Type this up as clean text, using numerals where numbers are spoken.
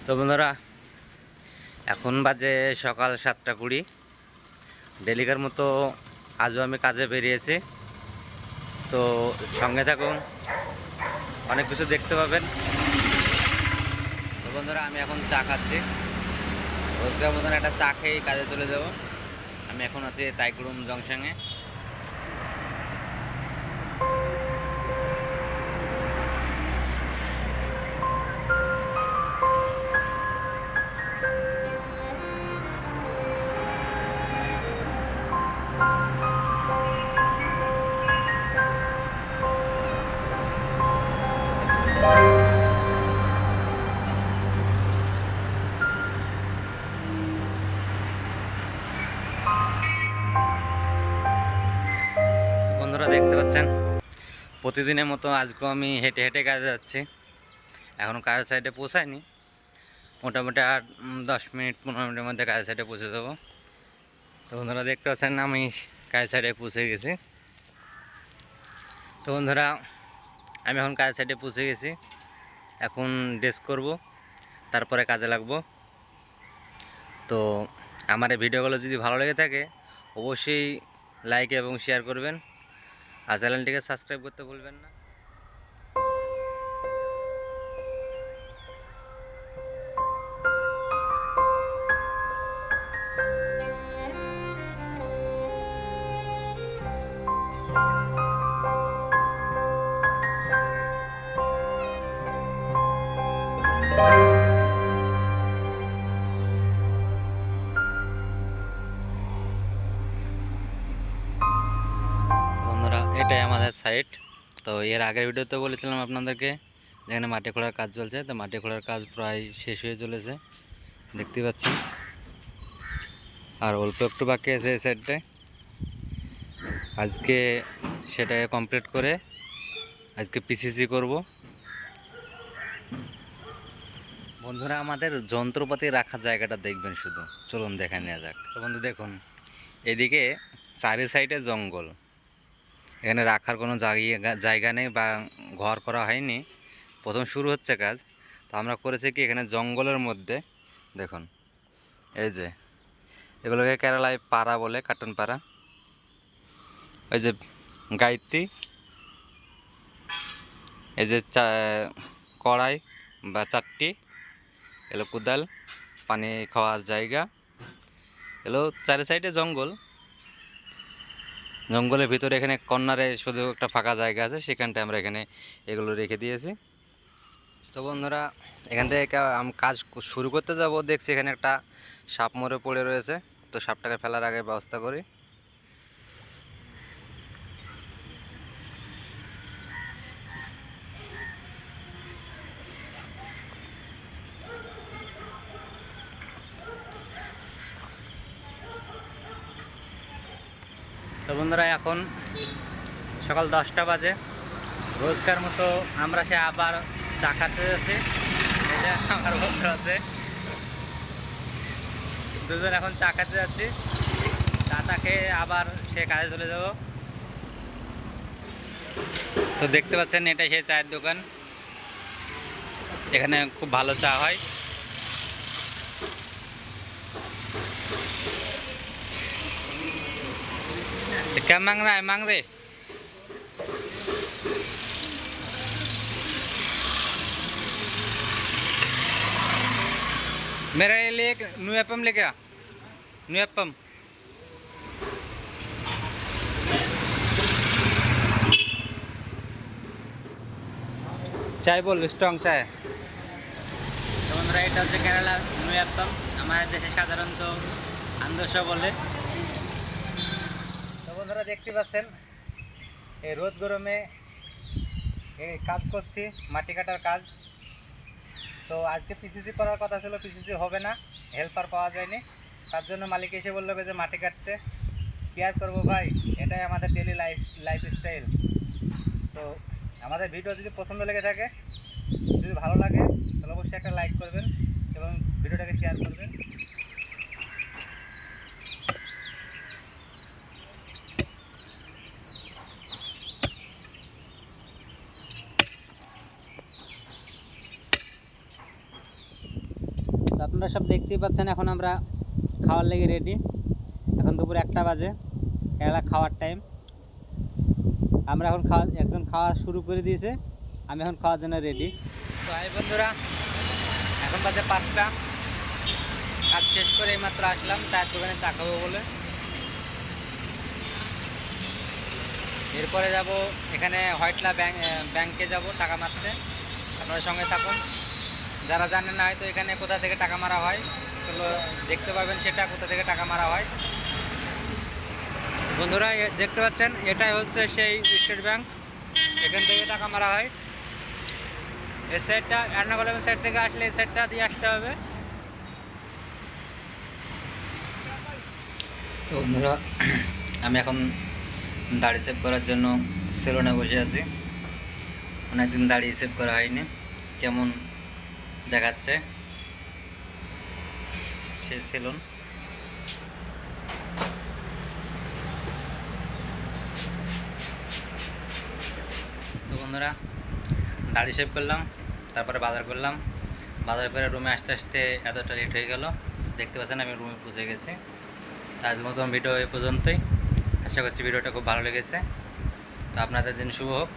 তো বন্ধুরা, এখন বাজে সকাল 7টা 20। ডেলিকার মতো আজও আমি কাজে বেরিয়েছি। তো সঙ্গে থাকুন, অনেক কিছু দেখতে পাবেন। তো বন্ধুরা, আমি এখন চা খাচ্ছি। রোজগার মতন একটা চা খেয়ে কাজে চলে যাব। আমি এখন আছি তাইকুড়ুম জংশনে। বন্ধুরা, দেখতে পাচ্ছেন প্রতিদিনের মতো আজকেও আমি হেঁটে হেঁটে কাজে যাচ্ছি। এখনও কাজের সাইডে পৌঁছায়নি। মোটামুটি আর 10 মিনিট 15 মিনিটের মধ্যে কাজের সাইডে পৌঁছে দেবো। তো বন্ধুরা, দেখতে পাচ্ছেন আমি কাজের সাইডে পৌঁছে গেছি। তো বন্ধুরা, আমি এখন কাজের সাইডে পৌঁছে গেছি। এখন ড্রেস করব, তারপরে কাজে লাগবো। তো আমার এই ভিডিওগুলো যদি ভালো লেগে থাকে অবশ্যই লাইক এবং শেয়ার করবেন, আর চ্যানেলটিকে সাবস্ক্রাইব করতে ভুলবেন না। বন্ধুরা, এটাই আমাদের সাইট। তো এর আগের ভিডিওতে বলেছিলাম আপনাদেরকে যেখানে মাটি খোঁড়ার কাজ চলছে। তো মাটি খোঁড়ার কাজ প্রায় শেষ হয়ে চলেছে, দেখতে পাচ্ছেন। আর অল্প একটু বাকি আছে এই সাইডটায়। আজকে সেটাকে কমপ্লিট করে আজকে পিসিসি করব। বন্ধুরা, আমাদের যন্ত্রপাতি রাখার জায়গাটা দেখবেন শুধু। চলুন দেখে নেওয়া যাক। তো বন্ধু দেখুন, এদিকে চারি সাইডে জঙ্গল। এখানে রাখার কোনো জায়গা নেই বা ঘর করা হয়নি। প্রথম শুরু হচ্ছে কাজ। তো আমরা করেছি কি, এখানে জঙ্গলের মধ্যে দেখুন, এই যে এগুলোকে কেরালায় পাড়া বলে, কাটন পাড়া। ওই যে গাইতি, এই যে কড়াই বা চারটি, এলো কোদাল, পানি খাওয়ার জায়গা। এলো চারি সাইডে জঙ্গল। জঙ্গলের ভিতরে এখানে কর্নারে শুধু একটা ফাঁকা জায়গা আছে, সেখানটায় আমরা এখানে এগুলো রেখে দিয়েছি। তো বন্ধুরা, এখান থেকে আমি কাজ শুরু করতে যাব, দেখছি এখানে একটা সাপ মরে পড়ে রয়েছে। তো সাপটাকে ফেলার আগে ব্যবস্থা করি। তো বন্ধুরা, এখন সকাল 10টা বাজে। রোজকার মতো আমরা সে আবার চা খাতে যাচ্ছি। এটা আমার বন্ধু আছে, দুজন এখন চা খাতে যাচ্ছি। চাটা খেয়ে আবার সে কাজে চলে যাব। তো দেখতে পাচ্ছেন, এটাই সেই চায়ের দোকান। এখানে খুব ভালো চা হয়। क्या मांग रहा है, मांग रहे? मेरे लिए एक न्यू एपम लेके आ, न्यू एपम। চাই বল, স্ট্রং চায়। তো বন্ধুরা, এটা হচ্ছে কেরালা ন্যু এপম। আমাদের দেশে সাধারণত আন্দোসা বলে। তো বন্ধুরা, দেখতে পাচ্ছেন এই রোদ গরমে এই কাজ করছি, মাটি কাটার কাজ। তো আজকে পিসিসি করার কথা ছিল, পিসিসি হবে না, হেল্পার পাওয়া যায়নি। তার জন্য মালিক এসে বললো যে মাটি কাটতে। কি আর করবো ভাই, এটাই আমাদের ডেলি লাইফস্টাইল। তো আমাদের ভিডিও যদি পছন্দ লেগে থাকে, যদি ভালো লাগে, তাহলে অবশ্যই একটা লাইক করবেন এবং ভিডিওটাকে শেয়ার করবেন। আপনারা সব দেখতেই পাচ্ছেন, এখন আমরা খাওয়ার লেগে রেডি। এখন দুপুর 1টা বাজে, এলা খাওয়ার টাইম। আমরা এখন একজন খাওয়া শুরু করে দিয়েছে, আমি এখন খাওয়ার জন্য রেডি। তো এই বন্ধুরা, এখন বাজে 5টা, কাজ শেষ করে এইমাত্র আসলাম চায়ের দোকানে চা খাবো বলে। এরপরে যাব এখানে হোয়াইটলা ব্যাংকে যাব টাকা মারতে। আপনার সঙ্গে থাকুন। যারা জানেন না হয়তো এখানে কোথা থেকে টাকা মারা হয়, তো দেখতে পাবেন সেটা কোথা থেকে টাকা মারা হয়। বন্ধুরা দেখতে পাচ্ছেন, এটাই হচ্ছে সেই স্টেট ব্যাংক, এখান থেকে টাকা মারা হয়। এই সাইডটা এর্নাকুলামের সাইড থেকে আসলে এই সাইডটা দিয়ে আসতে হবে। তো বন্ধুরা, আমি এখন দাড়ি সেভ করার জন্য সেলুনে বসে আছি। অনেকদিন দাড়ি সেভ করা হয়নি, কেমন দেখাচ্ছে সেই সেলুন। তো বন্ধুরা, দাড়ি শেভ করলাম, তারপরে বাজার করলাম। বাজার করে রুমে আসতে আসতে এতটা লেট হয়ে গেল। দেখতে পাচ্ছেন আমি রুমে পৌঁছে গেছি। আজ মতন ভিডিও এ পর্যন্তই। আশা করছি ভিডিওটা খুব ভালো লেগেছে। তো আপনাদের দিন শুভ হোক।